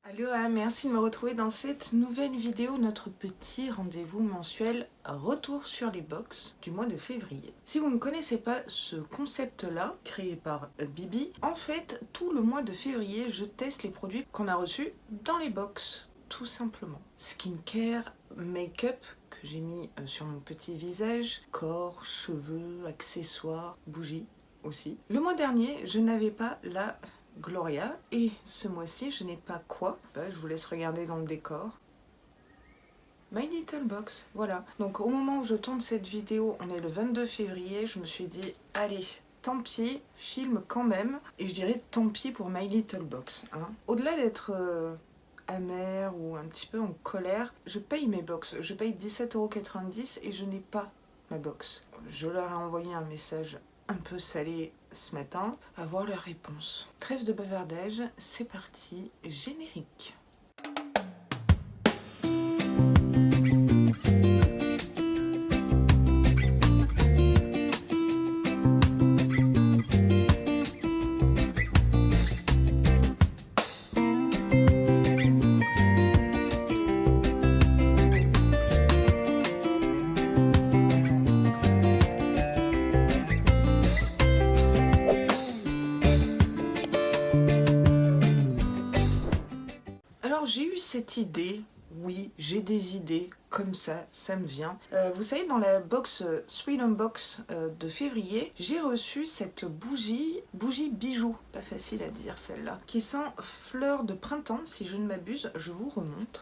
Aloha, merci de me retrouver dans cette nouvelle vidéo, notre petit rendez-vous mensuel retour sur les box du mois de février. Si vous ne connaissez pas ce concept-là, créé par Bibi, en fait, tout le mois de février, je teste les produits qu'on a reçus dans les box, tout simplement. Skincare, make-up, que j'ai mis sur mon petit visage, corps, cheveux, accessoires, bougies aussi. Le mois dernier, je n'avais pas la Gloria, et ce mois-ci je n'ai pas quoi, je vous laisse regarder dans le décor. My Little Box, voilà. Donc au moment où je tourne cette vidéo, on est le 22 février, je me suis dit allez, tant pis, filme quand même, et je dirais tant pis pour My Little Box, hein. Au-delà d'être amère ou un petit peu en colère, je paye mes box, je paye 17,90 € et je n'ai pas ma box. Je leur ai envoyé un message un peu salé ce matin, à voir leur réponse. Trêve de bavardage, c'est parti, générique. Alors j'ai eu cette idée, oui, j'ai des idées comme ça me vient. Vous savez, dans la box Sweet Unbox de février, j'ai reçu cette bougie bijou, pas facile à dire celle-là, qui sent fleur de printemps, si je ne m'abuse, je vous remonte.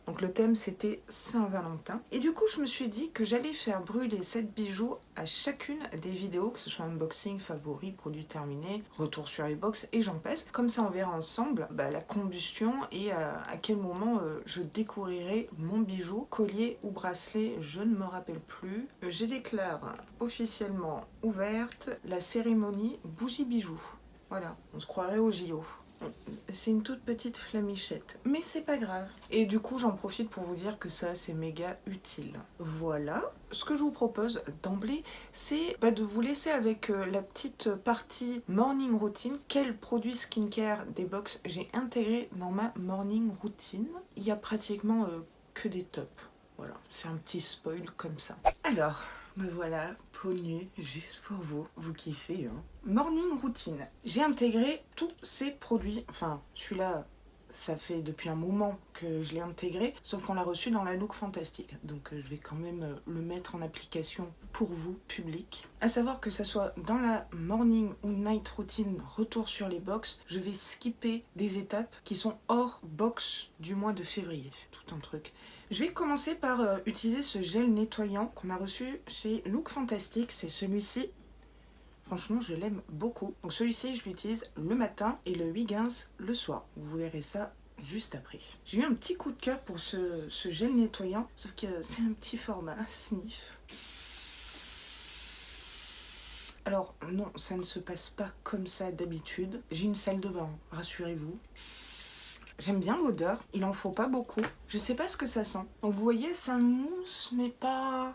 Donc le thème c'était Saint-Valentin. Et du coup je me suis dit que j'allais faire brûler cette bijou à chacune des vidéos, que ce soit unboxing, favori, produit terminé, retour sur les box et j'en passe. Comme ça on verra ensemble la combustion et à quel moment je découvrirai mon bijou, collier ou bracelet, je ne me rappelle plus. Je déclare officiellement ouverte la cérémonie bougie bijou. Voilà, on se croirait au JO. C'est une toute petite flamichette, mais c'est pas grave. Et du coup, j'en profite pour vous dire que ça, c'est méga utile. Voilà, ce que je vous propose d'emblée, c'est de vous laisser avec la petite partie morning routine. Quels produits skincare des box j'ai intégré dans ma morning routine. Il y a pratiquement que des tops. Voilà, c'est un petit spoil comme ça. Alors, me voilà, peau nue, juste pour vous, vous kiffez, hein. Morning routine. J'ai intégré tous ces produits, enfin celui-là, ça fait depuis un moment que je l'ai intégré, sauf qu'on l'a reçu dans la Look Fantastique. Donc je vais quand même le mettre en application pour vous, public. À savoir que ça soit dans la morning ou night routine, retour sur les box, je vais skipper des étapes qui sont hors box du mois de février. Tout un truc. Je vais commencer par utiliser ce gel nettoyant qu'on a reçu chez Look Fantastique, c'est celui-ci. Franchement, je l'aime beaucoup. Donc celui-ci, je l'utilise le matin et le Huygens le soir. Vous verrez ça juste après. J'ai eu un petit coup de cœur pour ce gel nettoyant, sauf que c'est un petit format, sniff. Alors non, ça ne se passe pas comme ça d'habitude. J'ai une salle de bain, rassurez-vous. J'aime bien l'odeur, il en faut pas beaucoup. Je sais pas ce que ça sent. Donc vous voyez, ça mousse, mais pas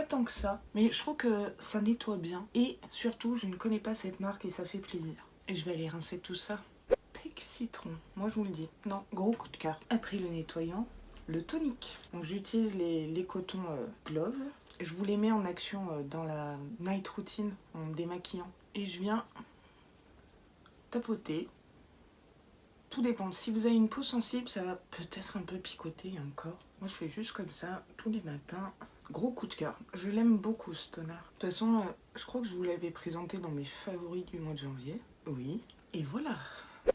tant que ça. Mais je trouve que ça nettoie bien. Et surtout, je ne connais pas cette marque et ça fait plaisir. Et je vais aller rincer tout ça. Pic citron, moi je vous le dis. Non, gros coup de cœur. Après le nettoyant, le tonique. Donc j'utilise les cotons Glove. Je vous les mets en action dans la night routine en me démaquillant. Et je viens tapoter. Tout dépend. Si vous avez une peau sensible, ça va peut-être un peu picoter encore. Moi, je fais juste comme ça tous les matins. Gros coup de cœur. Je l'aime beaucoup, ce toner. De toute façon, je crois que je vous l'avais présenté dans mes favoris du mois de janvier. Oui. Et voilà.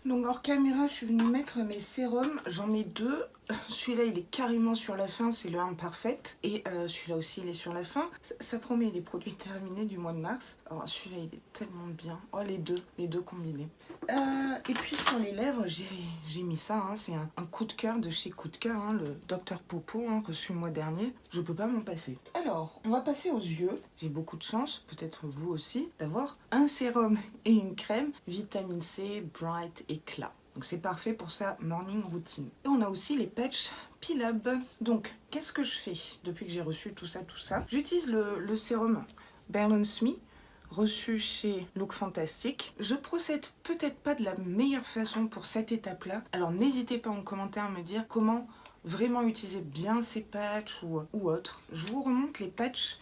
Donc, hors caméra, je suis venue mettre mes sérums. J'en mets deux. Celui-là, il est carrément sur la fin. C'est le imparfait. Et celui-là aussi, il est sur la fin. Ça promet les produits terminés du mois de mars. Alors, celui-là, il est tellement bien. Oh, les deux combinés. Et puis sur les lèvres, j'ai mis ça, hein, c'est un coup de cœur de chez Coup de Cœur, hein, le Dr Popo, hein, reçu le mois dernier. Je peux pas m'en passer. Alors, on va passer aux yeux. J'ai beaucoup de chance, peut-être vous aussi, d'avoir un sérum et une crème vitamine C, Bright Éclat. Donc c'est parfait pour sa morning routine. Et on a aussi les patchs Pilab. Donc, qu'est-ce que je fais depuis que j'ai reçu tout ça? J'utilise le sérum Balance Me reçu chez Look Fantastic. Je procède peut-être pas de la meilleure façon pour cette étape-là. Alors n'hésitez pas en commentaire à me dire comment vraiment utiliser bien ces patchs ou autres. Je vous remonte les patchs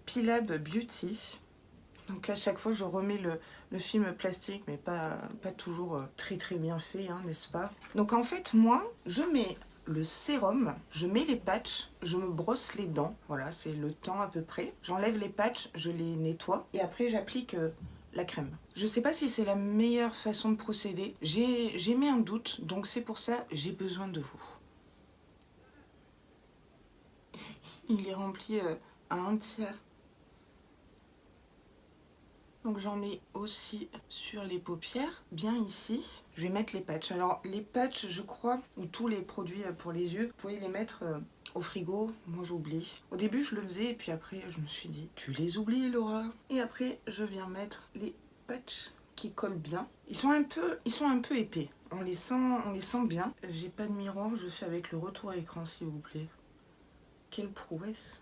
P-Lab Beauty. Donc à chaque fois je remets le film plastique, mais pas toujours très bien fait, hein, n'est-ce pas? Donc en fait moi je mets le sérum, je mets les patchs, je me brosse les dents, voilà c'est le temps à peu près. J'enlève les patchs, je les nettoie et après j'applique la crème. Je sais pas si c'est la meilleure façon de procéder, j'ai mis un doute, donc c'est pour ça j'ai besoin de vous. Il est rempli à 1/3. Donc j'en mets aussi sur les paupières, bien ici. Je vais mettre les patchs. Alors les patchs, je crois, ou tous les produits pour les yeux, vous pouvez les mettre au frigo. Moi j'oublie. Au début je le faisais et puis après je me suis dit, tu les oublies Laura. Et après je viens mettre les patchs qui collent bien. Ils sont un peu épais. On les sent bien. J'ai pas de miroir, je fais avec le retour à écran s'il vous plaît. Quelle prouesse!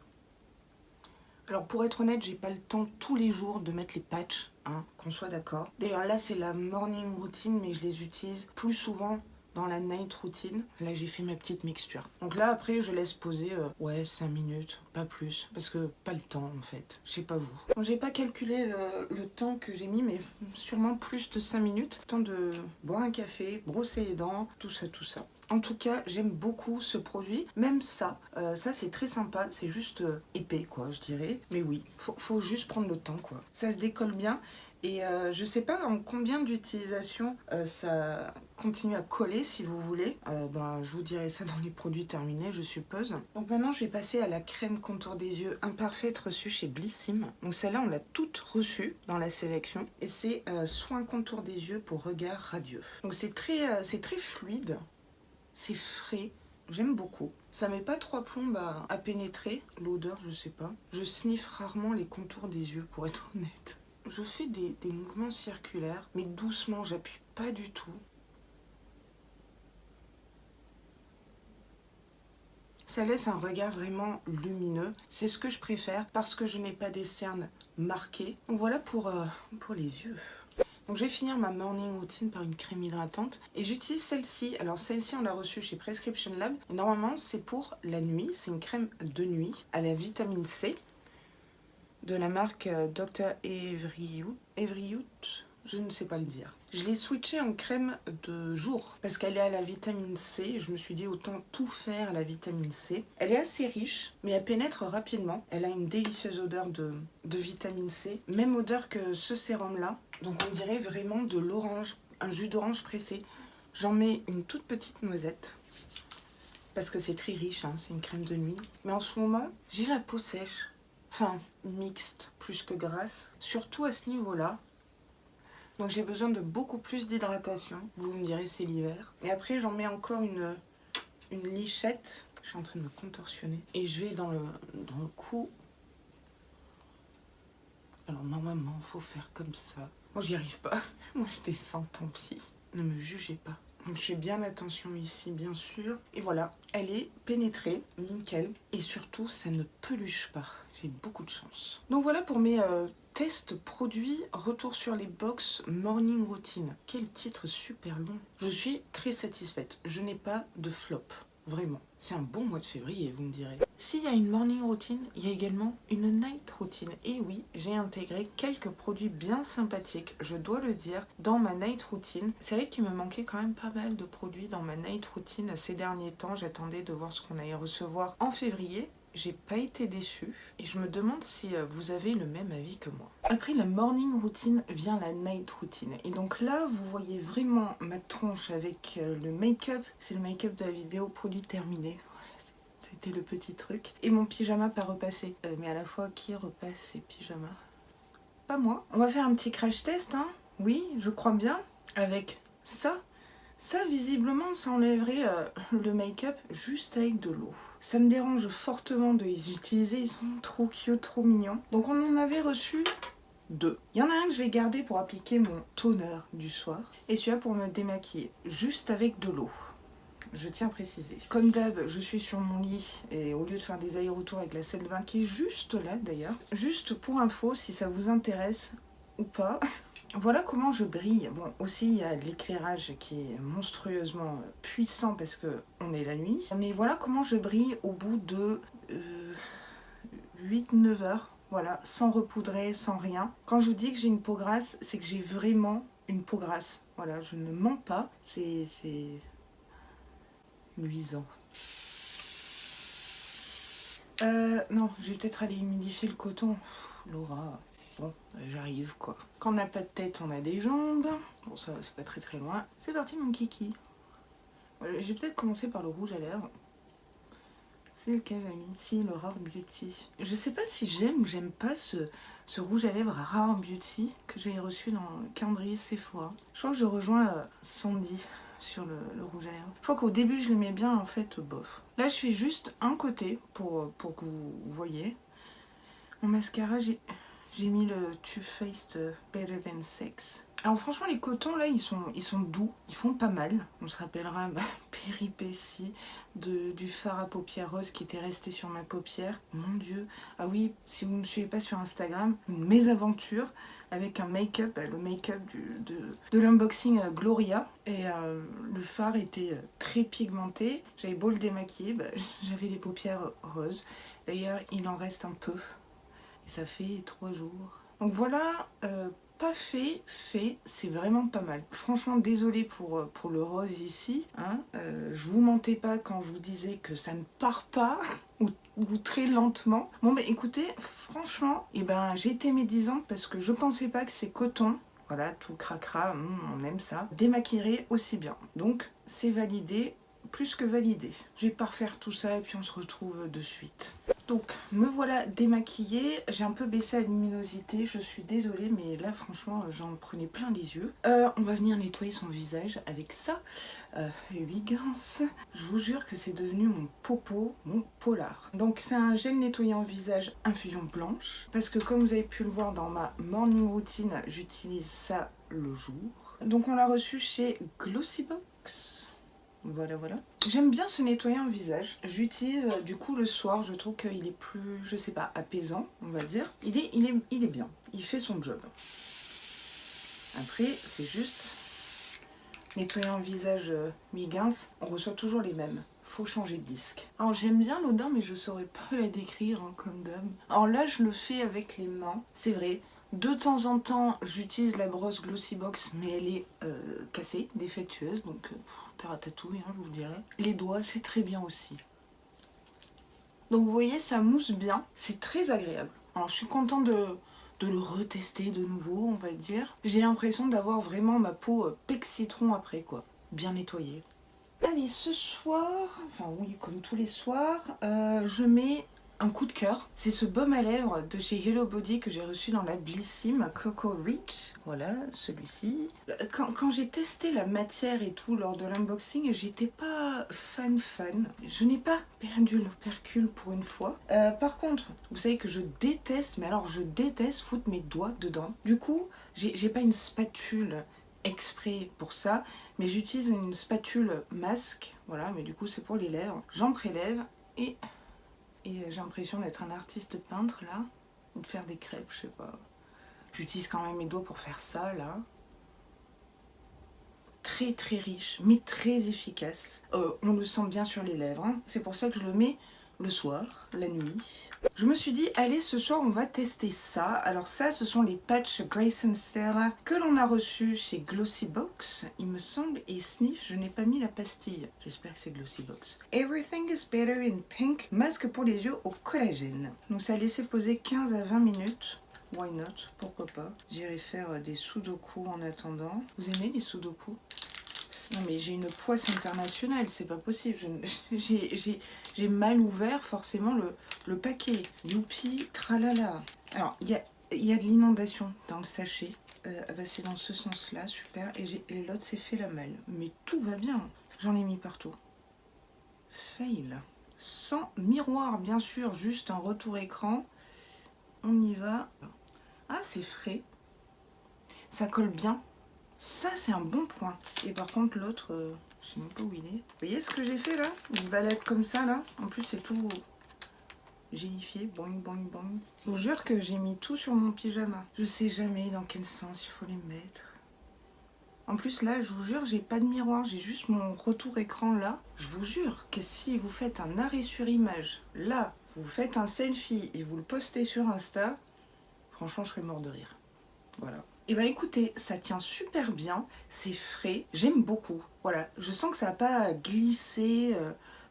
Alors pour être honnête, j'ai pas le temps tous les jours de mettre les patchs, hein, qu'on soit d'accord. D'ailleurs là c'est la morning routine, mais je les utilise plus souvent dans la night routine. Là j'ai fait ma petite mixture. Donc là après je laisse poser, ouais 5 minutes, pas plus. Parce que pas le temps en fait, je sais pas vous. Donc j'ai pas calculé le temps que j'ai mis, mais sûrement plus de 5 minutes. Temps de boire un café, brosser les dents, tout ça, tout ça. En tout cas, j'aime beaucoup ce produit. Même ça, ça c'est très sympa. C'est juste épais, quoi, je dirais. Mais oui, faut juste prendre le temps, quoi. Ça se décolle bien. Et je sais pas en combien d'utilisations ça continue à coller, si vous voulez. Je vous dirai ça dans les produits terminés, je suppose. Donc maintenant, je vais passer à la crème contour des yeux imparfaite reçue chez Blissim. Donc celle-là, on l'a toute reçue dans la sélection. Et c'est soin contour des yeux pour regard radieux. Donc c'est très fluide. C'est frais, j'aime beaucoup. Ça met pas trois plombes à pénétrer. L'odeur, je sais pas. Je sniffe rarement les contours des yeux, pour être honnête. Je fais des mouvements circulaires, mais doucement, j'appuie pas du tout. Ça laisse un regard vraiment lumineux. C'est ce que je préfère parce que je n'ai pas des cernes marquées. Donc voilà pour les yeux. Donc je vais finir ma morning routine par une crème hydratante et j'utilise celle-ci. Alors celle-ci on l'a reçue chez Prescription Lab. Et normalement c'est pour la nuit, c'est une crème de nuit à la vitamine C de la marque Dr. Everyuth, je ne sais pas le dire. Je l'ai switchée en crème de jour parce qu'elle est à la vitamine C. Je me suis dit autant tout faire à la vitamine C. Elle est assez riche, mais elle pénètre rapidement. Elle a une délicieuse odeur de vitamine C. Même odeur que ce sérum-là. Donc on dirait vraiment de l'orange, un jus d'orange pressé. J'en mets une toute petite noisette. Parce que c'est très riche, hein, c'est une crème de nuit. Mais en ce moment, j'ai la peau sèche. Enfin, mixte, plus que grasse. Surtout à ce niveau-là. Donc j'ai besoin de beaucoup plus d'hydratation. Vous me direz c'est l'hiver. Et après j'en mets encore une lichette. Je suis en train de me contorsionner. Et je vais dans le cou. Alors normalement il faut faire comme ça. Moi j'y arrive pas. Moi je descends, tant pis. Ne me jugez pas. Donc je fais bien attention ici bien sûr. Et voilà, elle est pénétrée, nickel. Et surtout ça ne peluche pas. J'ai beaucoup de chance. Donc voilà pour mes... test produit, retour sur les box, morning routine. Quel titre super long. Je suis très satisfaite. Je n'ai pas de flop. Vraiment. C'est un bon mois de février, vous me direz. S'il y a une morning routine, il y a également une night routine. Et oui, j'ai intégré quelques produits bien sympathiques, je dois le dire, dans ma night routine. C'est vrai qu'il me manquait quand même pas mal de produits dans ma night routine ces derniers temps. J'attendais de voir ce qu'on allait recevoir en février. J'ai pas été déçue et je me demande si vous avez le même avis que moi. Après la morning routine vient la night routine. Et donc là, vous voyez vraiment ma tronche avec le make-up. C'est le make-up de la vidéo produit terminé. Voilà, c'était le petit truc. Et mon pyjama pas repassé. Mais à la fois, qui repasse ses pyjamas? Pas moi. On va faire un petit crash test, hein. Oui, je crois bien. Avec ça. Ça, visiblement, ça enlèverait le make-up juste avec de l'eau. Ça me dérange fortement de les utiliser, ils sont trop cute, trop mignons. Donc on en avait reçu 2. Il y en a un que je vais garder pour appliquer mon toner du soir. Et celui-là pour me démaquiller, juste avec de l'eau. je tiens à préciser. Comme d'hab, je suis sur mon lit et au lieu de faire des allers-retours avec la salle de bain qui est juste là d'ailleurs, juste pour info, si ça vous intéresse ou pas, voilà comment je brille. Bon, aussi il y a l'éclairage qui est monstrueusement puissant parce que on est la nuit. Mais voilà comment je brille au bout de 8-9 heures. Voilà, sans repoudrer, sans rien. Quand je vous dis que j'ai une peau grasse, c'est que j'ai vraiment une peau grasse. Voilà, je ne mens pas. C'est luisant. Non, je vais peut-être aller humidifier le coton. Laura, bon, j'arrive quoi. Quand on n'a pas de tête, on a des jambes. Bon, ça, c'est pas très très loin. C'est parti mon kiki. J'ai peut-être commencé par le rouge à lèvres. C'est lequel, ami? Si, le Rare Beauty. Je sais pas si j'aime ou j'aime pas ce rouge à lèvres Rare Beauty que j'ai reçu dans le calendrier Sephora. Je crois que je rejoins Sandy sur le rouge à lèvres. Je crois qu'au début je l'aimais bien, en fait bof. Là je fais juste un côté pour que vous voyez. Mon mascara, j'ai mis le Too Faced Better Than Sex. Alors franchement les cotons là ils sont doux, ils font pas mal. On se rappellera péripétie du fard à paupières rose qui était resté sur ma paupière. Mon dieu. Ah oui, si vous ne me suivez pas sur Instagram, une mésaventure avec un make-up, le make-up de l'unboxing Gloria. Et le fard était très pigmenté. J'avais beau le démaquiller, j'avais les paupières roses. D'ailleurs il en reste un peu. Et ça fait 3 jours. Donc voilà, pas fait, c'est vraiment pas mal. Franchement, désolée pour le rose ici. Hein, je vous mentais pas quand je vous disais que ça ne part pas, ou très lentement. Bon, bah écoutez, franchement, j'ai été médisante parce que je pensais pas que ces cotons, voilà, tout cracra, on aime ça, démaquillerait aussi bien. Donc, c'est validé, plus que validé. Je vais pas refaire tout ça et puis on se retrouve de suite. Donc me voilà démaquillée, j'ai un peu baissé la luminosité, je suis désolée mais là franchement j'en prenais plein les yeux. On va venir nettoyer son visage avec ça, Huygens. Je vous jure que c'est devenu mon popo, mon polar. Donc c'est un gel nettoyant visage infusion blanche, parce que comme vous avez pu le voir dans ma morning routine, j'utilise ça le jour. Donc on l'a reçu chez Glossybox. Voilà, voilà. J'aime bien ce nettoyant visage. J'utilise du coup le soir. Je trouve qu'il est plus, je sais pas, apaisant, on va dire. Il est bien. Il fait son job. Après, c'est juste nettoyant visage Huygens. On reçoit toujours les mêmes. Faut changer de disque. Alors j'aime bien l'odeur, mais je saurais pas la décrire hein, comme d'hab. Alors là, je le fais avec les mains. C'est vrai. De temps en temps, j'utilise la brosse Glossybox, mais elle est cassée, défectueuse, donc taratatouille, hein, je vous dirais. Les doigts, c'est très bien aussi. Donc vous voyez, ça mousse bien, c'est très agréable. Alors je suis contente de le retester de nouveau, on va dire. J'ai l'impression d'avoir vraiment ma peau pec citron après, quoi. Bien nettoyée. Allez, ce soir, enfin oui, comme tous les soirs, je mets un coup de cœur. C'est ce baume à lèvres de chez Hello Body que j'ai reçu dans la Blissim Coco Rich. Voilà, celui-ci. Quand j'ai testé la matière et tout lors de l'unboxing, j'étais pas fan. Je n'ai pas perdu le percule pour une fois. Par contre, vous savez que je déteste, mais alors je déteste foutre mes doigts dedans. Du coup, j'ai pas une spatule exprès pour ça, mais j'utilise une spatule masque, voilà, mais du coup c'est pour les lèvres. J'en prélève et j'ai l'impression d'être un artiste peintre là, ou de faire des crêpes, je sais pas. J'utilise quand même mes doigts pour faire ça là. Très très riche, mais très efficace. On le sent bien sur les lèvres, hein. C'est pour ça que je le mets le soir, la nuit. Je me suis dit, allez, ce soir on va tester ça. Alors ça, ce sont les patchs Grace and Stella que l'on a reçus chez Glossybox, il me semble, et Sniff, je n'ai pas mis la pastille. J'espère que c'est Glossybox. Everything is better in pink, masque pour les yeux au collagène. Donc ça a laissé poser 15 à 20 minutes. Why not? Pourquoi pas? J'irai faire des sudoku en attendant. Vous aimez les sudoku? Non mais j'ai une poisse internationale, c'est pas possible. J'ai mal ouvert forcément le paquet. Youpi, tralala. Alors, il y a de l'inondation dans le sachet. C'est dans ce sens-là, super. Et l'autre s'est fait la malle. Mais tout va bien. J'en ai mis partout. Fail. Sans miroir, bien sûr, juste un retour écran. On y va. Ah, c'est frais. Ça colle bien. Ça, c'est un bon point. Et par contre, l'autre, je sais même pas où il est. Vous voyez ce que j'ai fait là? Une balade comme ça là. En plus, c'est tout gélifié. Boing, boing, boing. Je vous jure que j'ai mis tout sur mon pyjama. Je sais jamais dans quel sens il faut les mettre. En plus là, je vous jure, j'ai pas de miroir, j'ai juste mon retour écran là. Je vous jure que si vous faites un arrêt sur image, là, vous faites un selfie et vous le postez sur Insta, franchement, je serais mort de rire. Voilà. Et ben écoutez, ça tient super bien, c'est frais, j'aime beaucoup. Voilà, je sens que ça va pas glisser,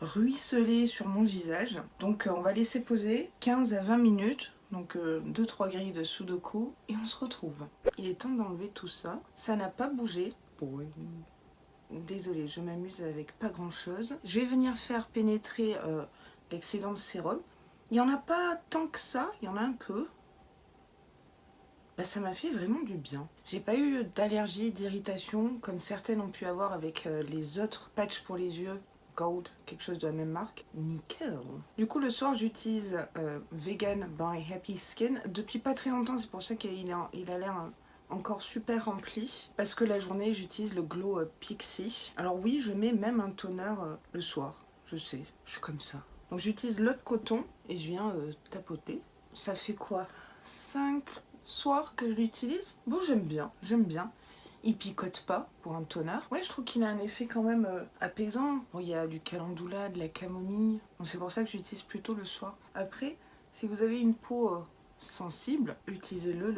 ruisseler sur mon visage. Donc on va laisser poser 15 à 20 minutes. Donc 2-3 grilles de sudoku et on se retrouve. Il est temps d'enlever tout ça. Ça n'a pas bougé. Désolée, je m'amuse avec pas grand chose. Je vais venir faire pénétrer l'excédent de sérum. Il n'y en a pas tant que ça, il y en a un peu. Bah, ça m'a fait vraiment du bien. J'ai pas eu d'allergie, d'irritation comme certaines ont pu avoir avec les autres patchs pour les yeux. Gold, quelque chose de la même marque. Nickel. Du coup, le soir, j'utilise Vegan by Happy Skin. Depuis pas très longtemps, c'est pour ça qu'il a l'air encore super rempli. Parce que la journée, j'utilise le Glow Pixie. Alors oui, je mets même un toner le soir. Je sais, je suis comme ça. Donc j'utilise l'eau de coton et je viens tapoter. Ça fait quoi? 5 soirs que je l'utilise. Bon, j'aime bien, j'aime bien. Il picote pas pour un toner. Ouais, je trouve qu'il a un effet quand même apaisant. Bon, il y a du calendula, de la camomille. Donc c'est pour ça que j'utilise plutôt le soir. Après, si vous avez une peau sensible, utilisez-le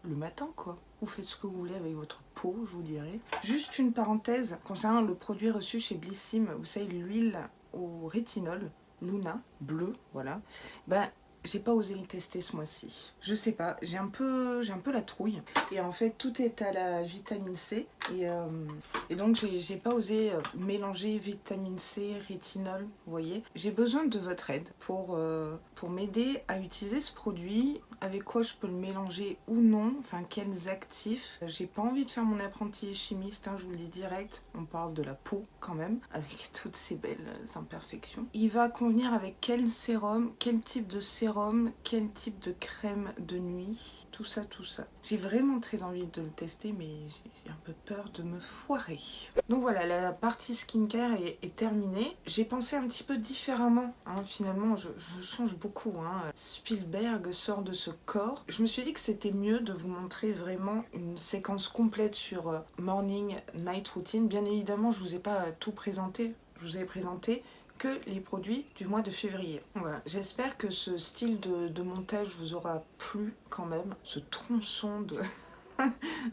le matin, quoi. Vous faites ce que vous voulez avec votre peau, je vous dirais. Juste une parenthèse concernant le produit reçu chez Blissim. Vous savez, l'huile au rétinol, Luna, bleu, voilà. Ben, j'ai pas osé le tester ce mois-ci. Je sais pas, j'ai un peu la trouille. Et en fait, tout est à la vitamine C. Et donc, j'ai pas osé mélanger vitamine C, rétinol, vous voyez. J'ai besoin de votre aide pour m'aider à utiliser ce produit. Avec quoi je peux le mélanger ou non. Enfin, quels actifs. J'ai pas envie de faire mon apprenti chimiste, hein, je vous le dis direct. On parle de la peau quand même, avec toutes ces belles imperfections. Il va convenir avec quel sérum, quel type de sérum, quel type de crème de nuit, tout ça, tout ça. J'ai vraiment très envie de le tester, mais j'ai un peu peur de me foirer. Donc voilà, la partie skincare est terminée. J'ai pensé un petit peu différemment, hein. Finalement je change beaucoup, hein. Spielberg sort de ce corps. Je me suis dit que c'était mieux de vous montrer vraiment une séquence complète sur morning, night routine. Bien évidemment, je vous ai pas tout présenté, je vous ai présenté que les produits du mois de février. Voilà, j'espère que ce style de montage vous aura plu quand même, ce tronçon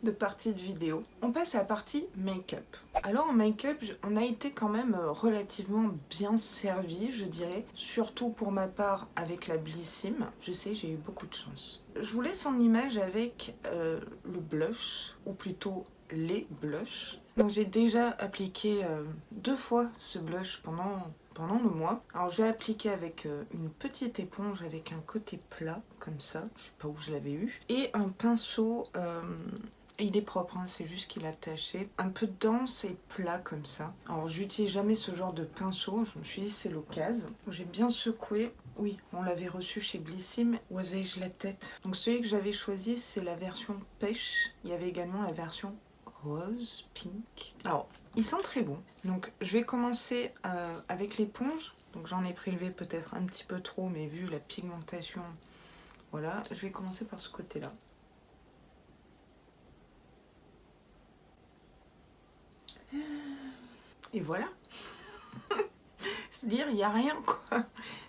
de partie de vidéo. On passe à la partie make-up. Alors en make-up, on a été quand même relativement bien servi, je dirais, surtout pour ma part avec la Blissim. Je sais, j'ai eu beaucoup de chance. Je vous laisse en image avec le blush, ou plutôt les blushs. Donc j'ai déjà appliqué 2 fois ce blush pendant le mois. Alors je vais appliquer avec une petite éponge avec un côté plat, comme ça, je sais pas où je l'avais eu, et un pinceau, il est propre, hein, c'est juste qu'il a taché, un peu dense et plat comme ça. Alors j'utilise jamais ce genre de pinceau, je me suis dit c'est l'occasion. J'ai bien secoué. Oui, on l'avait reçu chez Blissim. Où avais-je la tête? Donc celui que j'avais choisi, c'est la version pêche. Il y avait également la version rose, pink. Alors, ils sont très bons. Donc, je vais commencer avec l'éponge. Donc, j'en ai prélevé peut-être un petit peu trop, mais vu la pigmentation, voilà. Je vais commencer par ce côté-là. Et voilà. C'est-à-dire, il n'y a rien, quoi.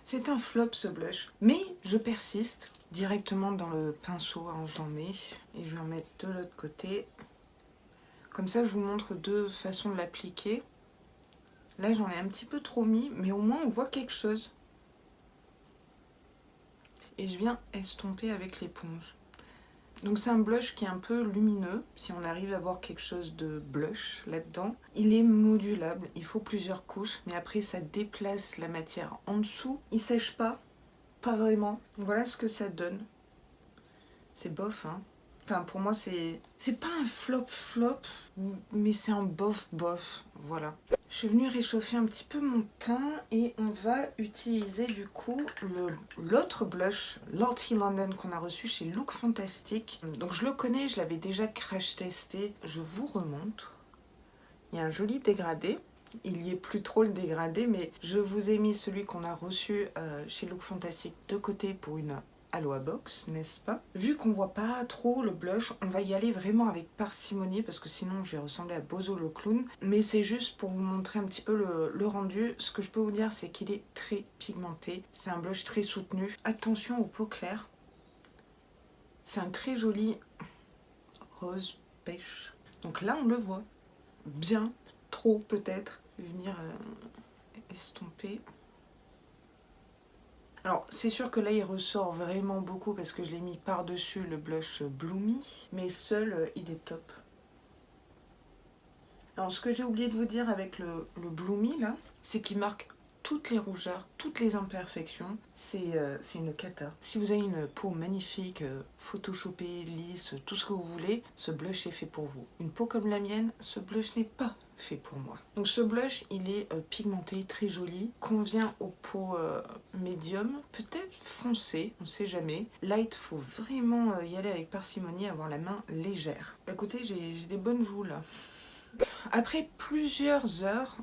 C'est un flop, ce blush. Mais je persiste directement dans le pinceau. Hein, j'en mets. Et je vais en mettre de l'autre côté. Comme ça, je vous montre 2 façons de l'appliquer. Là, j'en ai un petit peu trop mis, mais au moins, on voit quelque chose. Et je viens estomper avec l'éponge. Donc, c'est un blush qui est un peu lumineux, si on arrive à voir quelque chose de blush là-dedans. Il est modulable, il faut plusieurs couches, mais après, ça déplace la matière en dessous. Il sèche pas vraiment. Voilà ce que ça donne. C'est bof, hein. Enfin, pour moi, c'est pas un flop, mais c'est un bof, voilà. Je suis venue réchauffer un petit peu mon teint et on va utiliser du coup l'autre blush, Lottie London, qu'on a reçu chez Look Fantastic. Donc je le connais, je l'avais déjà crash testé. Je vous remontre. Il y a un joli dégradé. Il y est plus trop le dégradé, mais je vous ai mis celui qu'on a reçu chez Look Fantastic de côté pour une Aloha Box, n'est-ce pas? Vu qu'on voit pas trop le blush, on va y aller vraiment avec parcimonie parce que sinon je vais ressembler à Bozo le clown. Mais c'est juste pour vous montrer un petit peu le rendu. Ce que je peux vous dire, c'est qu'il est très pigmenté. C'est un blush très soutenu. Attention aux peaux claires. C'est un très joli rose pêche. Donc là, on le voit. Bien, trop peut-être. Je vais venir estomper. Alors, c'est sûr que là, il ressort vraiment beaucoup parce que je l'ai mis par-dessus le blush Bloomy. Mais seul, il est top. Alors, ce que j'ai oublié de vous dire avec le Bloomy, là, c'est qu'il marque toutes les rougeurs, toutes les imperfections. C'est une cata. Si vous avez une peau magnifique, photoshopée, lisse, tout ce que vous voulez, ce blush est fait pour vous. Une peau comme la mienne, ce blush n'est pas fait pour moi. Donc ce blush, il est pigmenté, très joli, convient aux peaux médium, peut-être foncé, on sait jamais. Light, faut vraiment y aller avec parcimonie, avoir la main légère. Écoutez, j'ai des bonnes joues là. Après plusieurs heures,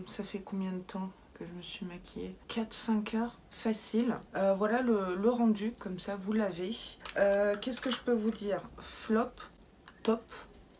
ça fait combien de temps que je me suis maquillée? 4-5 heures, facile. Voilà le rendu, comme ça vous l'avez. Qu'est-ce que je peux vous dire? Flop, top.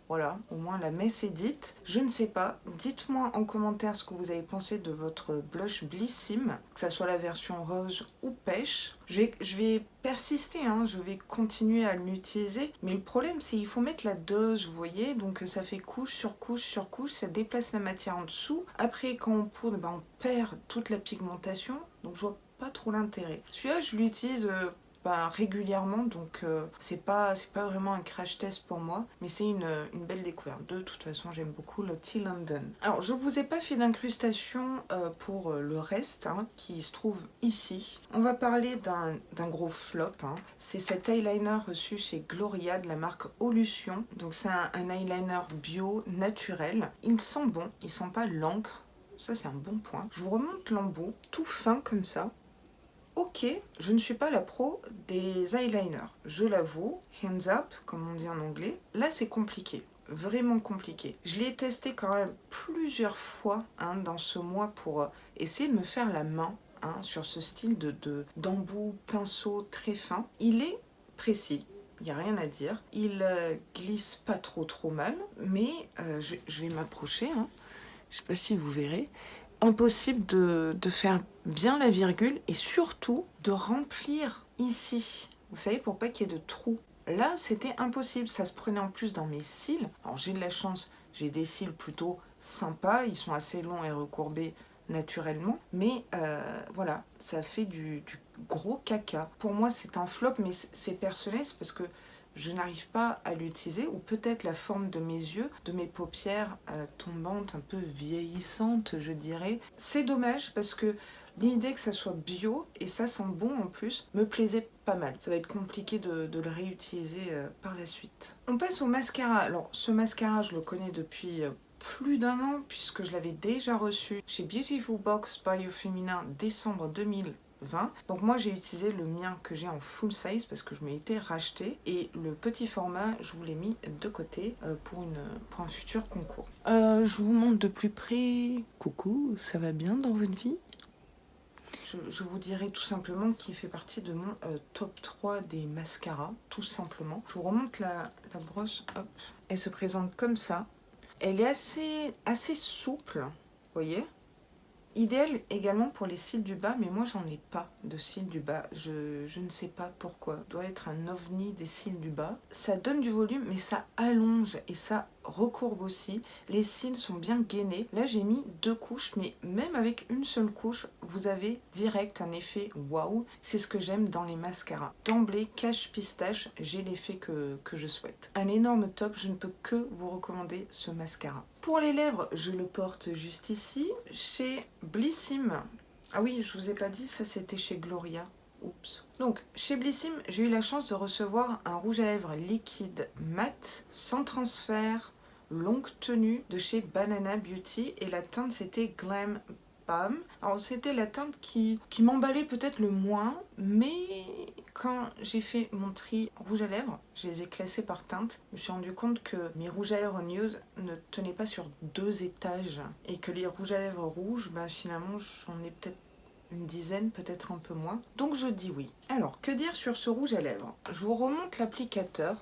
Voilà, au moins la messe est dite. Je ne sais pas, dites-moi en commentaire ce que vous avez pensé de votre blush Blissim, que ça soit la version rose ou pêche. Je vais persister, hein, je vais continuer à l'utiliser, mais le problème c'est qu'il faut mettre la dose, vous voyez, donc ça fait couche sur couche sur couche, ça déplace la matière en dessous. Après quand on poudre, ben, on perd toute la pigmentation, donc je vois pas trop l'intérêt. Celui-là je l'utilise régulièrement, donc c'est pas vraiment un crash test pour moi, mais c'est une belle découverte. De toute façon, j'aime beaucoup Lottie London. Alors, je vous ai pas fait d'incrustation pour le reste, hein, qui se trouve ici. On va parler d'un gros flop, hein. C'est cet eyeliner reçu chez Gloria de la marque Olution. Donc c'est un eyeliner bio, naturel. Il sent bon, il sent pas l'encre. Ça, c'est un bon point. Je vous remonte l'embout, tout fin comme ça. Ok, je ne suis pas la pro des eyeliners, je l'avoue, hands up, comme on dit en anglais. Là, c'est compliqué, vraiment compliqué. Je l'ai testé quand même plusieurs fois dans ce mois pour essayer de me faire la main sur ce style d'embout, pinceau très fin. Il est précis. Il n'y a rien à dire. Il glisse pas trop mal, mais je vais m'approcher. Je ne sais pas si vous verrez. Impossible de faire bien la virgule et surtout de remplir ici. Vous savez, pour pas qu'il y ait de trous. Là, c'était impossible. Ça se prenait en plus dans mes cils. Alors, j'ai de la chance. J'ai des cils plutôt sympas. Ils sont assez longs et recourbés naturellement. Mais voilà, ça fait du gros caca. Pour moi, c'est un flop, mais c'est personnel. C'est parce que je n'arrive pas à l'utiliser, ou peut-être la forme de mes yeux, de mes paupières tombantes, un peu vieillissantes, je dirais. C'est dommage parce que l'idée que ça soit bio, et ça sent bon en plus, me plaisait pas mal. Ça va être compliqué de le réutiliser par la suite. On passe au mascara. Alors, ce mascara, je le connais depuis plus d'1 an, puisque je l'avais déjà reçu chez Beautiful Box by Femina décembre 2020. Donc moi j'ai utilisé le mien que j'ai en full size parce que je m'ai été racheté, et le petit format je vous l'ai mis de côté pour un futur concours. Je vous montre de plus près. Coucou, ça va bien dans votre vie? Je vous dirais tout simplement qu'il fait partie de mon top 3 des mascaras, tout simplement. Je vous remonte la brosse, hop. Elle se présente comme ça. Elle est assez souple, vous voyez. Idéal également pour les cils du bas, mais moi j'en ai pas de cils du bas. Je ne sais pas pourquoi. Doit être un ovni des cils du bas. Ça donne du volume, mais ça allonge et ça recourbe aussi. Les cils sont bien gainés. Là j'ai mis 2 couches, mais même avec une seule couche, vous avez direct un effet waouh. C'est ce que j'aime dans les mascaras. D'emblée, cache pistache, j'ai l'effet que je souhaite. Un énorme top, je ne peux que vous recommander ce mascara. Pour les lèvres, je le porte juste ici, chez Blissim. Ah oui, je vous ai pas dit, ça c'était chez Gloria. Oups. Donc, chez Blissim, j'ai eu la chance de recevoir un rouge à lèvres liquide mat, sans transfert, longue tenue de chez Banana Beauty. Et la teinte, c'était Glam Balm. Alors, c'était la teinte qui m'emballait peut-être le moins, mais quand j'ai fait mon tri rouge à lèvres, je les ai classés par teinte. Je me suis rendu compte que mes rouges à lèvres nude ne tenaient pas sur 2 étages. Et que les rouges à lèvres rouges, bah, finalement, j'en ai peut-être une dizaine, peut-être un peu moins. Donc je dis oui. Alors, que dire sur ce rouge à lèvres? Je vous remonte l'applicateur.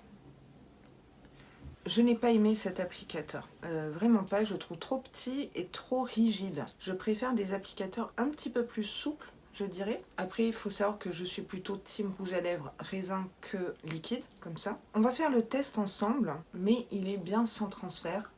Je n'ai pas aimé cet applicateur. Vraiment pas, je le trouve trop petit et trop rigide. Je préfère des applicateurs un petit peu plus souples, je dirais. Après, il faut savoir que je suis plutôt team rouge à lèvres raisin que liquide, comme ça. On va faire le test ensemble, mais il est bien sans transfert.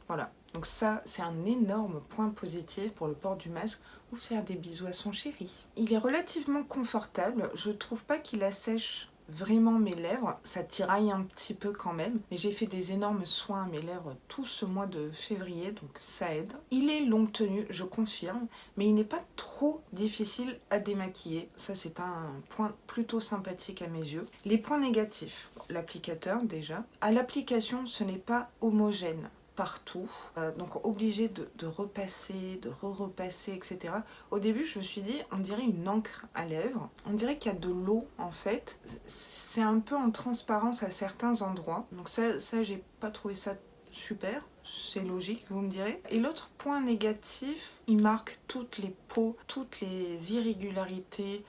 Voilà. Donc ça, c'est un énorme point positif pour le port du masque ou faire des bisous à son chéri. Il est relativement confortable. Je trouve pas qu'il assèche vraiment mes lèvres. Ça tiraille un petit peu quand même. Mais j'ai fait des énormes soins à mes lèvres tout ce mois de février, donc ça aide. Il est longue tenue, je confirme, mais il n'est pas trop difficile à démaquiller. Ça, c'est un point plutôt sympathique à mes yeux. Les points négatifs, l'applicateur déjà. À l'application, ce n'est pas homogène partout, donc obligé de repasser, de repasser, etc. Au début, je me suis dit, on dirait une encre à lèvres, on dirait qu'il y a de l'eau en fait, c'est un peu en transparence à certains endroits, donc ça j'ai pas trouvé ça super, c'est logique, vous me direz. Et l'autre point négatif, il marque toutes les peaux, toutes les irrégularités,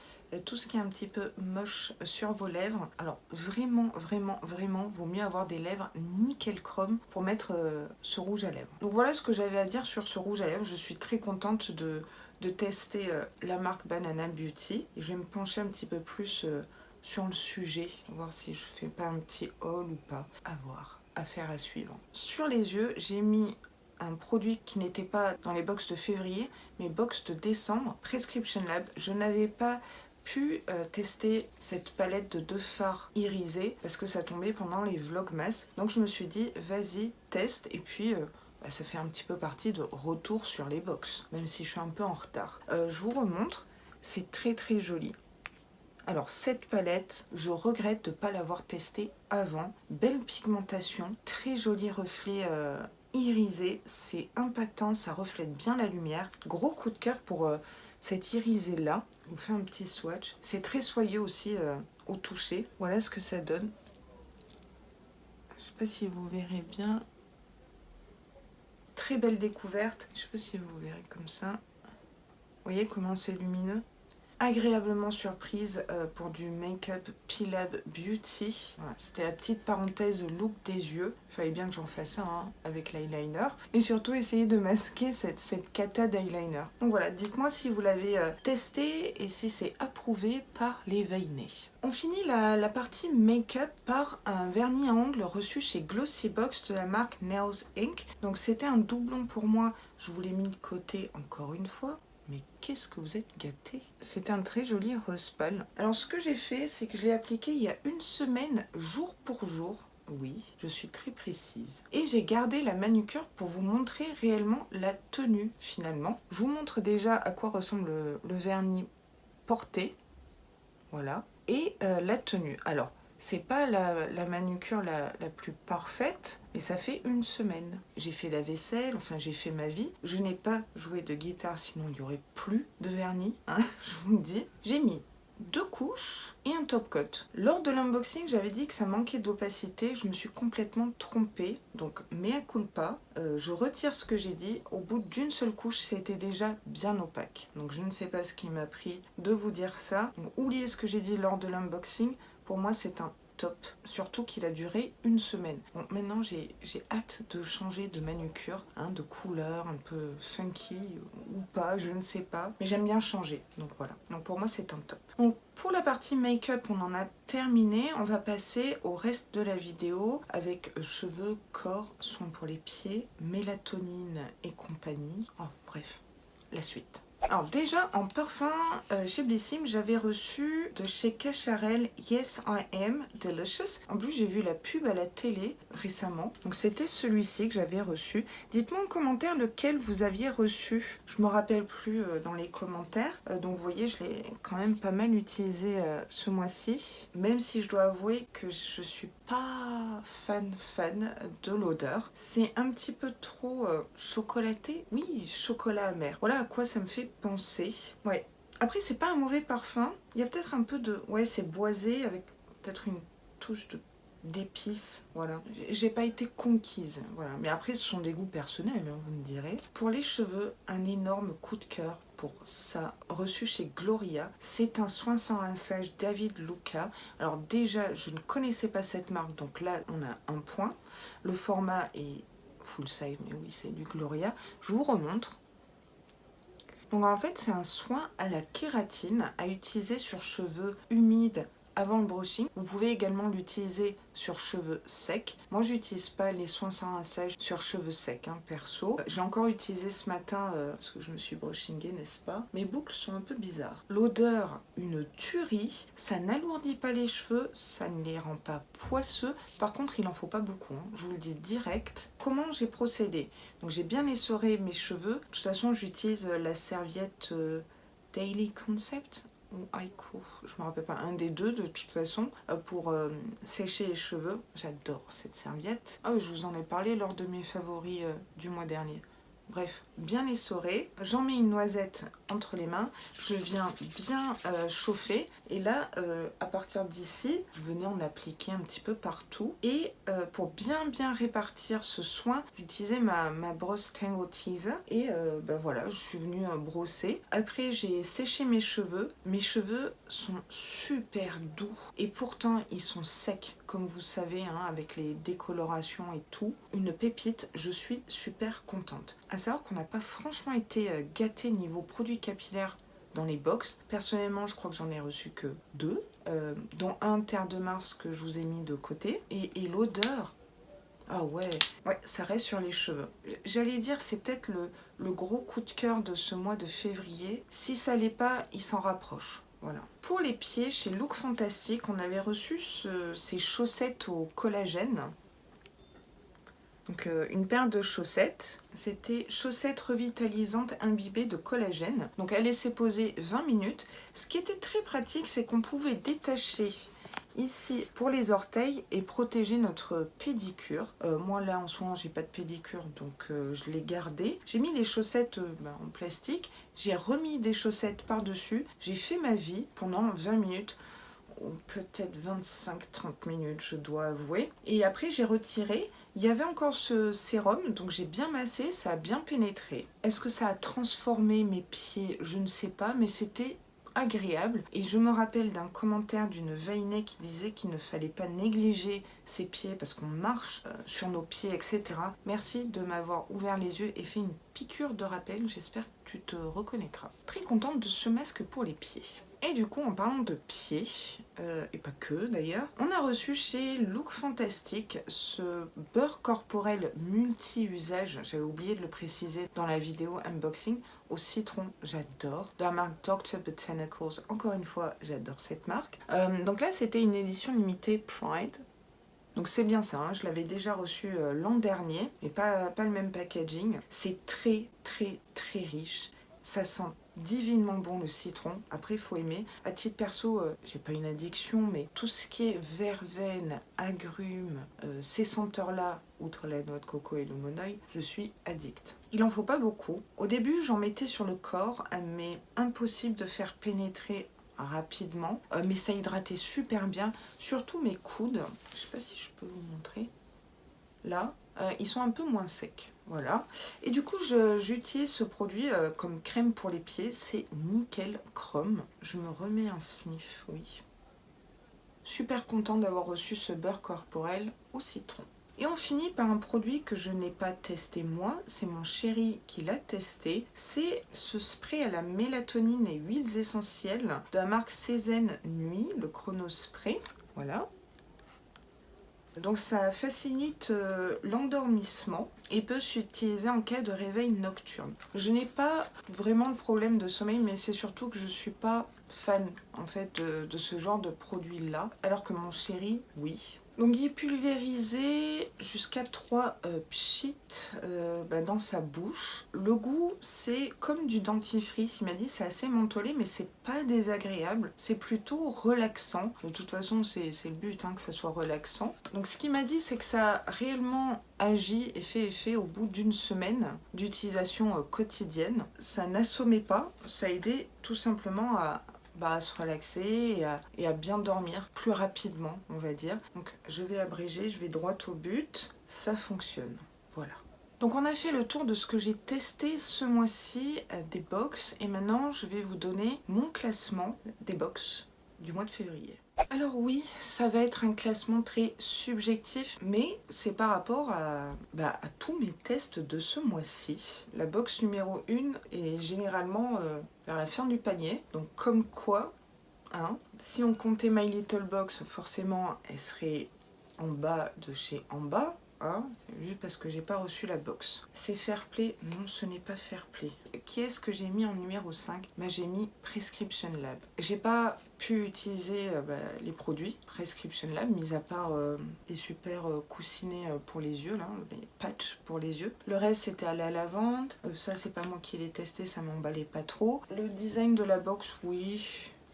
tout ce qui est un petit peu moche sur vos lèvres. Alors vraiment, vaut mieux avoir des lèvres nickel chrome pour mettre ce rouge à lèvres. Donc voilà ce que j'avais à dire sur ce rouge à lèvres. Je suis très contente de tester la marque Banana Beauty. Et je vais me pencher un petit peu plus sur le sujet, voir si je fais pas un petit haul ou pas. À voir, affaire à suivre. Sur les yeux, j'ai mis un produit qui n'était pas dans les box de février, mais box de décembre, Prescription Lab. Je n'avais pas pu tester cette palette de 2 fards irisés parce que ça tombait pendant les vlogmas. Donc je me suis dit, vas-y, teste. Et puis, ça fait un petit peu partie de retour sur les box, même si je suis un peu en retard. Je vous remontre, c'est très très joli. Alors cette palette, je regrette de ne pas l'avoir testée avant. Belle pigmentation, très joli reflet irisé, c'est impactant, ça reflète bien la lumière. Gros coup de cœur pour cet irisé là. Je vous fais un petit swatch. C'est très soyeux aussi au toucher. Voilà ce que ça donne. Je sais pas si vous verrez bien. Très belle découverte. Je sais pas si vous verrez comme ça. Vous voyez comment c'est lumineux? Agréablement surprise pour du make-up P-Lab Beauty. Voilà, c'était la petite parenthèse look des yeux. Il fallait bien que j'en fasse un avec l'eyeliner. Et surtout essayer de masquer cette cata d'eyeliner. Donc voilà, dites-moi si vous l'avez testé et si c'est approuvé par les Veinés. On finit la partie make-up par un vernis à ongles reçu chez Glossybox de la marque Nails Inc. Donc c'était un doublon pour moi. Je vous l'ai mis de côté encore une fois. Mais qu'est-ce que vous êtes gâtés! C'était un très joli rose pâle. Alors ce que j'ai fait, c'est que je l'ai appliqué il y a une semaine, jour pour jour. Oui, je suis très précise. Et j'ai gardé la manucure pour vous montrer réellement la tenue finalement. Je vous montre déjà à quoi ressemble le vernis porté. Voilà. Et la tenue. Alors, c'est pas la manucure la plus parfaite, mais ça fait une semaine. J'ai fait la vaisselle, enfin j'ai fait ma vie. Je n'ai pas joué de guitare, sinon il n'y aurait plus de vernis, hein, je vous le dis. J'ai mis 2 couches et un top coat. Lors de l'unboxing, j'avais dit que ça manquait d'opacité. Je me suis complètement trompée. Donc, mea culpa. Je retire ce que j'ai dit. Au bout d'une seule couche, c'était déjà bien opaque. Donc, je ne sais pas ce qui m'a pris de vous dire ça. Donc, oubliez ce que j'ai dit lors de l'unboxing. Pour moi, c'est un top. Surtout qu'il a duré une semaine. Bon, maintenant, j'ai hâte de changer de manucure, hein, de couleur un peu funky ou pas, je ne sais pas. Mais j'aime bien changer. Donc voilà. Donc pour moi, c'est un top. Donc pour la partie make-up, on en a terminé. On va passer au reste de la vidéo avec cheveux, corps, soins pour les pieds, mélatonine et compagnie. Oh, bref, la suite. Alors déjà en parfum chez Blissim, j'avais reçu de chez Cacharel Yes I Am Delicious. En plus j'ai vu la pub à la télé récemment, donc c'était celui-ci que j'avais reçu. Dites-moi en commentaire lequel vous aviez reçu. Je me rappelle plus dans les commentaires, donc vous voyez je l'ai quand même pas mal utilisé ce mois-ci, même si je dois avouer que je suis pas fan de l'odeur. C'est un petit peu trop chocolaté, oui, chocolat amer. Voilà à quoi ça me fait penser. Ouais. Après c'est pas un mauvais parfum. Il y a peut-être un peu de, ouais, c'est boisé avec peut-être une touche de d'épices, voilà. J'ai pas été conquise, voilà. Mais après, ce sont des goûts personnels, hein, vous me direz. Pour les cheveux, un énorme coup de cœur pour ça, reçu chez Gloria. C'est un soin sans rinçage David Luca. Alors déjà, je ne connaissais pas cette marque, donc là, on a un point. Le format est full size, mais oui, c'est du Gloria. Je vous remontre. Donc en fait, c'est un soin à la kératine à utiliser sur cheveux humides avant le brushing. Vous pouvez également l'utiliser sur cheveux secs. Moi, j'utilise pas les soins sans rinçage sur cheveux secs, hein, perso. J'ai encore utilisé ce matin, parce que je me suis brushingée, n'est-ce pas? Mes boucles sont un peu bizarres. L'odeur, une tuerie. Ça n'alourdit pas les cheveux, ça ne les rend pas poisseux. Par contre, il en faut pas beaucoup, hein. Je vous le dis direct. Comment j'ai procédé? Donc, j'ai bien essoré mes cheveux. De toute façon, j'utilise la serviette Daily Concept ou Haiku, je me rappelle pas, un des deux de toute façon, pour sécher les cheveux. J'adore cette serviette. Ah oui, je vous en ai parlé lors de mes favoris du mois dernier. Bref, bien essoré. J'en mets une noisette entre les mains. Je viens bien chauffer. Et là, à partir d'ici, je venais en appliquer un petit peu partout. Et pour bien répartir ce soin, j'utilisais ma brosse Tangle Teaser. Et ben voilà, je suis venue brosser. Après, j'ai séché mes cheveux. Mes cheveux sont super doux. Et pourtant, ils sont secs, comme vous savez, hein, avec les décolorations et tout. Une pépite, je suis super contente. À savoir qu'on n'a pas franchement été gâté niveau produits capillaires dans les box. Personnellement, je crois que j'en ai reçu que 2, dont un Terre de Mars que je vous ai mis de côté. Et l'odeur, ah ouais, ça reste sur les cheveux. J'allais dire, c'est peut-être le gros coup de cœur de ce mois de février. Si ça l'est pas, il s'en rapproche. Voilà. Pour les pieds, chez Look Fantastic, on avait reçu ces chaussettes au collagène. Donc une paire de chaussettes, c'était chaussettes revitalisantes imbibées de collagène. Donc elle laissait poser 20 minutes. Ce qui était très pratique, c'est qu'on pouvait détacher ici pour les orteils et protéger notre pédicure. Moi là en ce moment j'ai pas de pédicure, donc je l'ai gardé. J'ai mis les chaussettes en plastique, j'ai remis des chaussettes par dessus, j'ai fait ma vie pendant 20 minutes. Ou peut-être 25-30 minutes, je dois avouer. Et après, j'ai retiré. Il y avait encore ce sérum, donc j'ai bien massé, ça a bien pénétré. Est-ce que ça a transformé mes pieds? Je ne sais pas, mais c'était agréable. Et je me rappelle d'un commentaire d'une Vainée qui disait qu'il ne fallait pas négliger ses pieds parce qu'on marche sur nos pieds, etc. Merci de m'avoir ouvert les yeux et fait une piqûre de rappel. J'espère que tu te reconnaîtras. Très contente de ce masque pour les pieds. Et du coup, en parlant de pieds, et pas que d'ailleurs, on a reçu chez Look Fantastic ce beurre corporel multi-usage, j'avais oublié de le préciser dans la vidéo unboxing, au citron, j'adore. De la marque Dr. Botanicals, encore une fois, j'adore cette marque. Donc là, c'était une édition limitée Pride. Donc c'est bien ça, hein, je l'avais déjà reçu l'an dernier, mais pas le même packaging. C'est très riche, ça sent divinement bon le citron. Après il faut aimer. À titre perso, j'ai pas une addiction, mais tout ce qui est verveine, agrumes, ces senteurs là, outre la noix de coco et le monoeil, je suis addict. Il en faut pas beaucoup. Au début j'en mettais sur le corps, mais impossible de faire pénétrer rapidement, mais ça hydratait super bien, surtout mes coudes. Je sais pas si je peux vous montrer. Là, ils sont un peu moins secs. Voilà. Et du coup, j'utilise ce produit comme crème pour les pieds. C'est Nickel Chrome. Je me remets un sniff, oui. Super contente d'avoir reçu ce beurre corporel au citron. Et on finit par un produit que je n'ai pas testé moi, c'est mon chéri qui l'a testé. C'est ce spray à la mélatonine et huiles essentielles de la marque Cézanne Nuit, le Chrono Spray. Voilà. Donc ça facilite l'endormissement et peut s'utiliser en cas de réveil nocturne. Je n'ai pas vraiment de problème de sommeil, mais c'est surtout que je suis pas fan en fait de ce genre de produit là, alors que mon chéri, oui. Donc il est pulvérisé jusqu'à 3 pchits dans sa bouche. Le goût c'est comme du dentifrice, il m'a dit c'est assez mentholé mais c'est pas désagréable, c'est plutôt relaxant. De toute façon c'est le but que ça soit relaxant. Donc ce qu'il m'a dit c'est que ça a réellement agi et fait effet au bout d'une semaine d'utilisation quotidienne. Ça n'assommait pas, ça aidait tout simplement à se relaxer et à bien dormir plus rapidement, on va dire. Donc je vais abréger, je vais droit au but, ça fonctionne. Voilà. Donc on a fait le tour de ce que j'ai testé ce mois-ci des box et maintenant je vais vous donner mon classement des box du mois de février. Alors oui, ça va être un classement très subjectif, mais c'est par rapport à tous mes tests de ce mois-ci. La box numéro 1 est généralement vers la fin du panier, donc comme quoi, si on comptait My Little Box, forcément elle serait en bas de chez en bas. C'est juste parce que j'ai pas reçu la box. C'est Fair Play? Non, ce n'est pas Fair Play. Qui est-ce que j'ai mis en numéro 5? J'ai mis Prescription Lab. J'ai pas pu utiliser les produits Prescription Lab, mis à part les super coussinets pour les yeux, là, les patchs pour les yeux. Le reste c'était à la lavande. Ça c'est pas moi qui l'ai testé, ça m'emballait pas trop. Le design de la box, oui,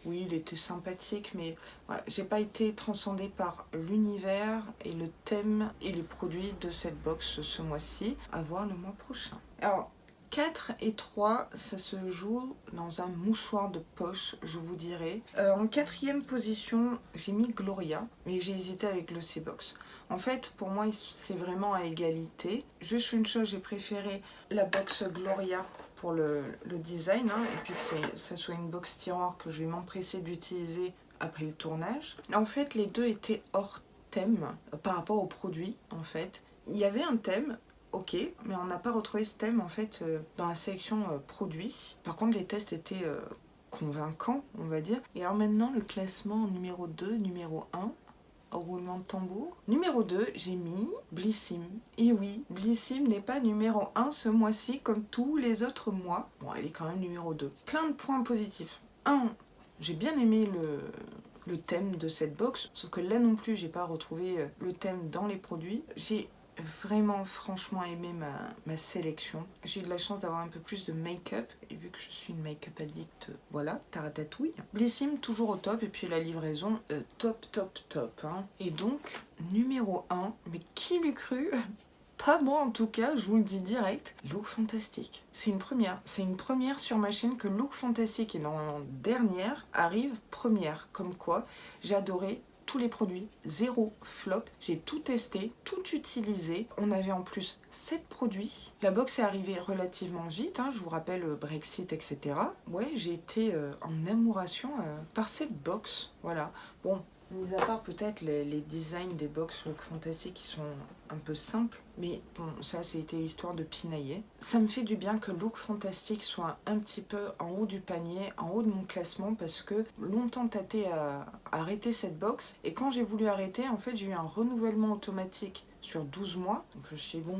il était sympathique, mais ouais, j'ai pas été transcendée par l'univers et le thème et les produits de cette box ce mois-ci. À voir le mois prochain. Alors, 4 et 3, ça se joue dans un mouchoir de poche, je vous dirais. En quatrième position, j'ai mis Gloria, mais j'ai hésité avec le C-Box. En fait, pour moi, c'est vraiment à égalité. Juste une chose, j'ai préféré la box Gloria pour le design, et puis que ça soit une box tiroir que je vais m'empresser d'utiliser après le tournage. En fait, les deux étaient hors thème par rapport au produit, en fait. Il y avait un thème, ok, mais on n'a pas retrouvé ce thème, en fait, dans la sélection produits. Par contre, les tests étaient convaincants, on va dire. Et alors maintenant, le classement numéro 2, numéro 1, au roulement de tambour. Numéro 2, j'ai mis Blissim. Et oui, Blissim n'est pas numéro 1 ce mois-ci comme tous les autres mois. Bon, elle est quand même numéro 2. Plein de points positifs. 1, j'ai bien aimé le thème de cette box, sauf que là non plus, j'ai pas retrouvé le thème dans les produits. J'ai vraiment franchement aimé ma sélection. J'ai eu de la chance d'avoir un peu plus de make-up et vu que je suis une make-up addict, voilà, taratatouille. Blissim toujours au top et puis la livraison top. Et donc numéro 1, mais qui l'eût cru? Pas moi en tout cas, je vous le dis direct. Look Fantastic. C'est une première sur ma chaîne que Look Fantastic et normalement dernière arrive première. Comme quoi, j'ai adoré tous les produits, zéro flop. J'ai tout testé, tout utilisé. On avait en plus 7 produits. La box est arrivée relativement vite, je vous rappelle Brexit, etc. Ouais, j'ai été en amouration par cette box. Voilà. Bon, mis à part peut-être les designs des box Look Fantastic qui sont un peu simples, mais bon, ça c'était histoire de pinailler. Ça me fait du bien que Look Fantastic soit un petit peu en haut du panier, en haut de mon classement, parce que longtemps tâté à arrêter cette box, et quand j'ai voulu arrêter, en fait j'ai eu un renouvellement automatique sur 12 mois, donc je me suis dit bon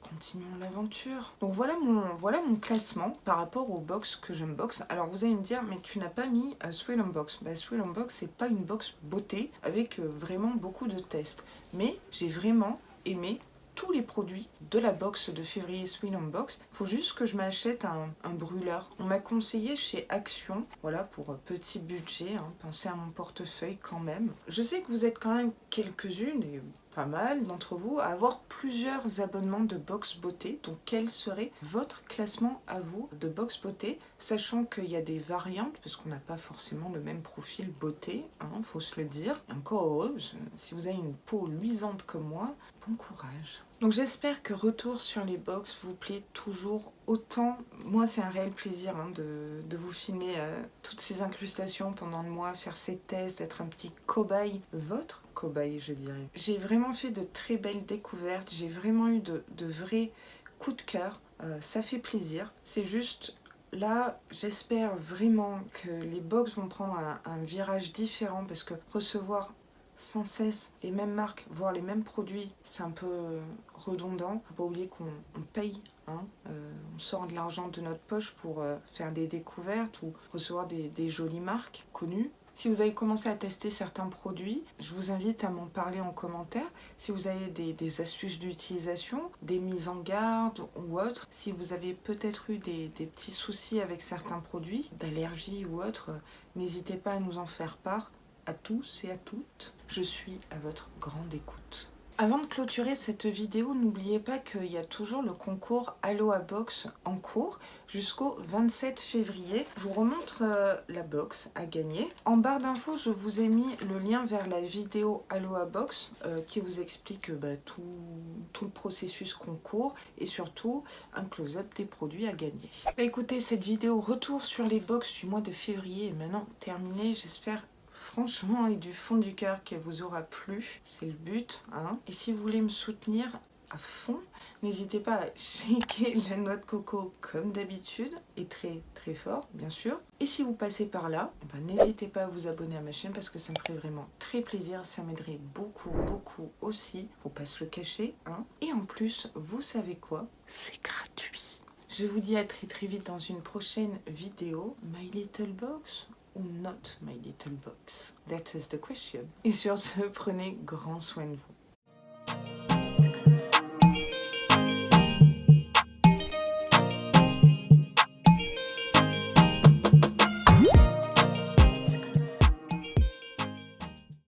continuons l'aventure. Donc voilà mon classement par rapport aux box que j'unbox. Alors vous allez me dire, mais tu n'as pas mis Swill Unbox. Swill Unbox, c'est pas une box beauté avec vraiment beaucoup de tests. Mais j'ai vraiment aimé tous les produits de la box de février Swill Unbox. Il faut juste que je m'achète un brûleur. On m'a conseillé chez Action, voilà, pour petit budget, pensez à mon portefeuille quand même. Je sais que vous êtes quand même quelques-unes, et pas mal d'entre vous, à avoir plusieurs abonnements de box beauté. Donc quel serait votre classement à vous de box beauté, sachant qu'il y a des variantes, parce qu'on n'a pas forcément le même profil beauté, faut se le dire. Et encore heureuse, si vous avez une peau luisante comme moi, bon courage. Donc j'espère que Retour sur les box vous plaît toujours autant. Moi c'est un réel plaisir de vous filmer toutes ces incrustations pendant le mois, faire ces tests, être un petit cobaye, votre cobaye je dirais. J'ai vraiment fait de très belles découvertes, j'ai vraiment eu de vrais coups de cœur, ça fait plaisir. C'est juste là, j'espère vraiment que les box vont prendre un virage différent parce que recevoir sans cesse les mêmes marques, voire les mêmes produits, c'est un peu redondant. Faut pas oublier qu'on paye, hein, on sort de l'argent de notre poche pour faire des découvertes ou recevoir des jolies marques connues. Si vous avez commencé à tester certains produits, je vous invite à m'en parler en commentaire. Si vous avez des astuces d'utilisation, des mises en garde ou autres, si vous avez peut-être eu des petits soucis avec certains produits, d'allergie ou autre, n'hésitez pas à nous en faire part. À tous et à toutes, je suis à votre grande écoute. Avant de clôturer cette vidéo, n'oubliez pas qu'il y a toujours le concours Aloha Box en cours jusqu'au 27 février. Je vous remontre la box à gagner. En barre d'infos, je vous ai mis le lien vers la vidéo Aloha Box qui vous explique tout le processus concours et surtout un close-up des produits à gagner. Écoutez, cette vidéo retour sur les box du mois de février est maintenant terminée. J'espère franchement et du fond du cœur qu'elle vous aura plu, c'est le but, hein. Et si vous voulez me soutenir à fond, n'hésitez pas à shaker la noix de coco comme d'habitude, et très très fort bien sûr. Et si vous passez par là, n'hésitez pas à vous abonner à ma chaîne parce que ça me ferait vraiment très plaisir, ça m'aiderait beaucoup aussi, faut pas se le cacher, hein. Et en plus, vous savez quoi? C'est gratuit. Je vous dis à très vite dans une prochaine vidéo. My Little Box ou not my little box? That is the question. Et sur ce, prenez grand soin de vous.